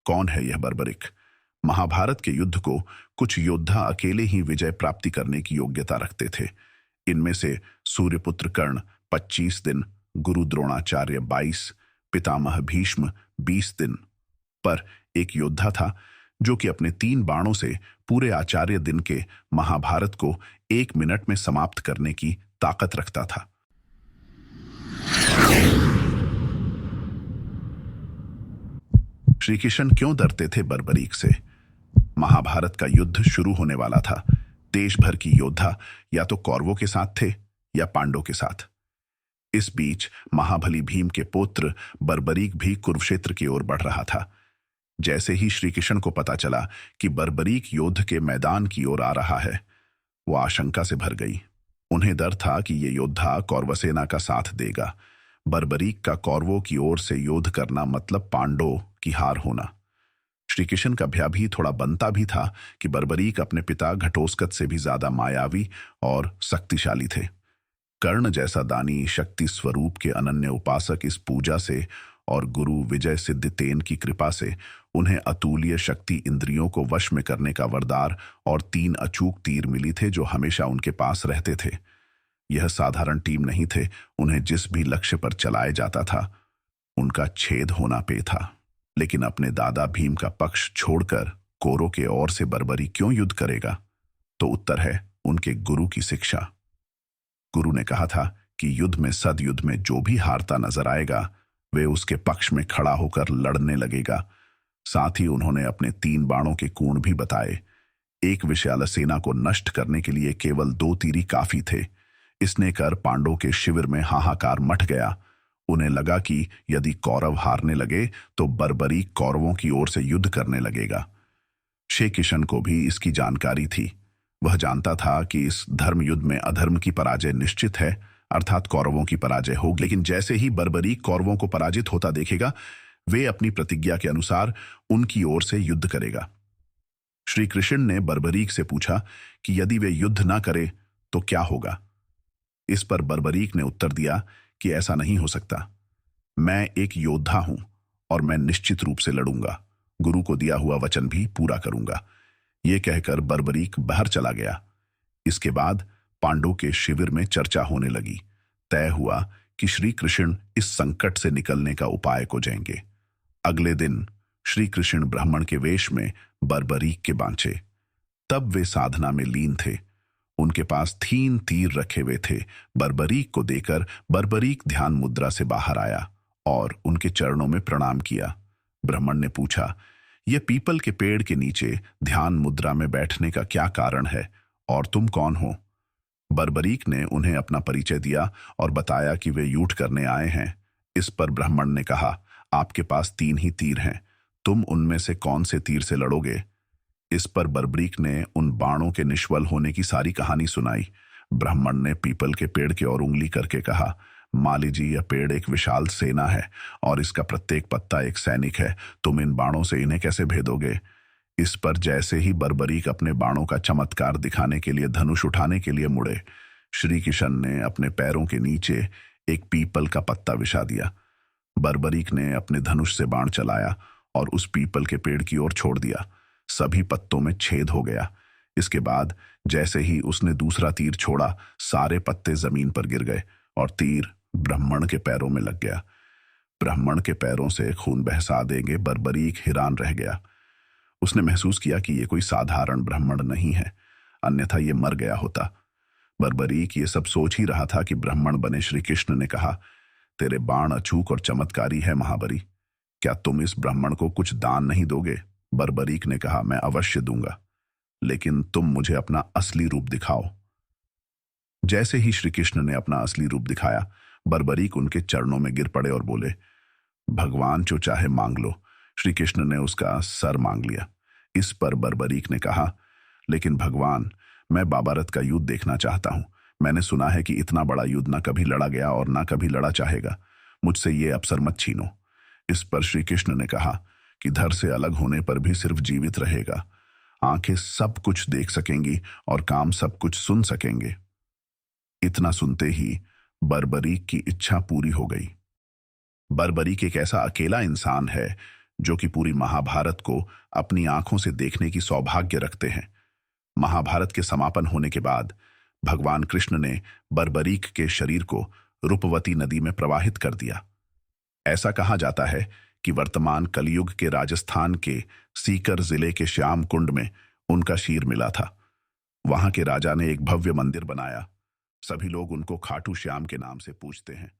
कौन है यह बर्बरिक? महाभारत के युद्ध को कुछ योद्धा अकेले ही विजय प्राप्ति करने की योग्यता रखते थे। इनमें से सूर्यपुत्र कर्ण 25 दिन, गुरु द्रोणाचार्य 22, पितामह भीष्म 20 दिन। पर एक योद्धा था जो कि अपने 3 बाणों से पूरे आचार्य दिन के महाभारत को 1 मिनट में समाप्त करने की ताकत रखता था। श्री कृष्ण क्यों डरते थे बर्बरीक से? महाभारत का युद्ध शुरू होने वाला था। देश भर की योद्धा या तो कौरवों के साथ थे या पांडवों के साथ। इस बीच महाबली भीम के पुत्र बर्बरीक भी कुरुक्षेत्र की ओर बढ़ रहा था। जैसे ही श्री कृष्ण को पता चला कि बर्बरीक युद्ध के मैदान की ओर आ रहा है, वो आशंका से भर गई। उन्हें डर था कि ये योद्धा कौरव सेना का साथ देगा। बर्बरीक का कौरवों की ओर से युद्ध करना मतलब पांडवों की हार होना। श्री कृष्ण का भय भी थोड़ा बनता भी था कि बर्बरीक अपने पिता घटोत्कच से भी ज्यादा मायावी और शक्तिशाली थे। कर्ण जैसा दानी शक्ति स्वरूप के अनन्य उपासक इस पूजा से और गुरु विजय सिद्धितेन की कृपा से उन्हें अतुल्य शक्ति इंद्रियों को वश में करने का वरदान और 3 अचूक तीर मिली थे जो हमेशा उनके पास रहते थे। यह साधारण टीम नहीं थे। उन्हें जिस भी लक्ष्य पर चलाया जाता था उनका छेद होना पे था। लेकिन अपने दादा भीम का पक्ष छोड़कर कौरवों के ओर से बर्बरीक क्यों युद्ध करेगा? तो उत्तर है उनके गुरु की शिक्षा। गुरु ने कहा था कि युद्ध में सदयुद्ध में जो भी हारता नजर आएगा वे उसके पक्ष में खड़ा होकर लड़ने लगेगा। साथ ही उन्होंने अपने 3 बाणों के कोण भी बताए। एक विशाल सेना को नष्ट करने के लिए केवल 2 तीर काफी थे। इसने कर पांडवों के शिविर में हाहाकार मच गया। उन्हें लगा कि यदि कौरव हारने लगे तो बर्बरीक कौरवों की ओर से युद्ध करने लगेगा। श्री कृष्ण को भी इसकी जानकारी थी। वह जानता था कि इस धर्म युद्ध में अधर्म की पराजय निश्चित है, अर्थात कौरवों की पराजय होगी। लेकिन जैसे ही बर्बरीक कौरवों को पराजित होता देखेगा वे अपनी प्रतिज्ञा के अनुसार उनकी ओर से युद्ध करेगा। श्री कृष्ण ने बर्बरीक से पूछा कि यदि वे युद्ध ना करे तो क्या होगा? इस पर बर्बरीक ने उत्तर दिया कि ऐसा नहीं हो सकता। मैं एक योद्धा हूं और मैं निश्चित रूप से लड़ूंगा। गुरु को दिया हुआ वचन भी पूरा करूंगा। यह कहकर बर्बरीक बाहर चला गया। इसके बाद पांडवों के शिविर में चर्चा होने लगी। तय हुआ कि श्री कृष्ण इस संकट से निकलने का उपाय खोजेंगे। अगले दिन श्री कृष्ण ब्राह्मण के वेश में बर्बरीक के बांचे। तब वे साधना में लीन थे। उनके पास 3 तीर रखे हुए थे। बर्बरीक को देकर बर्बरीक ध्यान मुद्रा से बाहर आया और उनके चरणों में प्रणाम किया। ब्राह्मण ने पूछा, यह पीपल के पेड़ के नीचे ध्यान मुद्रा में बैठने का क्या कारण है और तुम कौन हो? बर्बरीक ने उन्हें अपना परिचय दिया और बताया कि वे युद्ध करने आए हैं। इस पर ब्राह्मण ने कहा, आपके पास 3 ही तीर हैं, तुम उनमें से कौन से तीर से लड़ोगे? इस पर बर्बरीक ने उन बाणों के निष्फल होने की सारी कहानी सुनाई। ब्राह्मण ने पीपल के पेड़ की ओर उंगली करके कहा, मान लीजिए यह पेड़ एक विशाल सेना है और इसका प्रत्येक पत्ता एक सैनिक है। तुम इन बाणों से इन्हें कैसे भेदोगे? इस पर जैसे ही बर्बरीक अपने बाणों का चमत्कार दिखाने के लिए धनुष उठाने के लिए मुड़े, श्री कृष्ण ने अपने पैरों के नीचे एक पीपल का पत्ता बिछा दिया। बर्बरीक ने अपने धनुष से बाण चलाया और उस पीपल के पेड़ की ओर छोड़ दिया। सभी पत्तों में छेद हो गया। इसके बाद जैसे ही उसने दूसरा तीर छोड़ा, सारे पत्ते जमीन पर गिर गए और तीर ब्राह्मण के पैरों में लग गया। ब्राह्मण के पैरों से खून बहसा देंगे बर्बरीक हैरान रह गया। उसने महसूस किया कि यह कोई साधारण ब्राह्मण नहीं है, अन्यथा यह मर गया होता। बर्बरीक ये सब सोच ही रहा था कि ब्राह्मण बने श्री कृष्ण ने कहा, तेरे बाण अचूक और चमत्कारी है महाबली, क्या तुम इस ब्राह्मण को कुछ दान नहीं दोगे? बर्बरीक ने कहा, मैं अवश्य दूंगा, लेकिन तुम मुझे अपना असली रूप दिखाओ। जैसे ही श्री कृष्ण ने अपना असली रूप दिखाया, बर्बरीक उनके चरणों में गिर पड़े और बोले, भगवान जो चाहे मांग लो। श्री कृष्ण ने उसका सर मांग लिया। इस पर बर्बरीक ने कहा, लेकिन भगवान, मैं महाभारत का युद्ध देखना चाहता हूं। मैंने सुना है कि इतना बड़ा युद्ध ना कभी लड़ा गया और ना कभी लड़ा चाहेगा। मुझसे ये अवसर मत छीनो। इस पर श्री कृष्ण ने कहा कि धड़ से अलग होने पर भी सिर्फ जीवित रहेगा। आंखें सब कुछ देख सकेंगी और कान सब कुछ सुन सकेंगे। इतना सुनते ही बर्बरीक की इच्छा पूरी हो गई। बर्बरीक एक ऐसा अकेला इंसान है जो कि पूरी महाभारत को अपनी आंखों से देखने की सौभाग्य रखते हैं। महाभारत के समापन होने के बाद भगवान कृष्ण ने बर्बरीक के शरीर को रूपवती नदी में प्रवाहित कर दिया। ऐसा कहा जाता है कि वर्तमान कलयुग के राजस्थान के सीकर जिले के श्याम कुंड में उनका शीर मिला था। वहां के राजा ने एक भव्य मंदिर बनाया। सभी लोग उनको खाटू श्याम के नाम से पूजते हैं।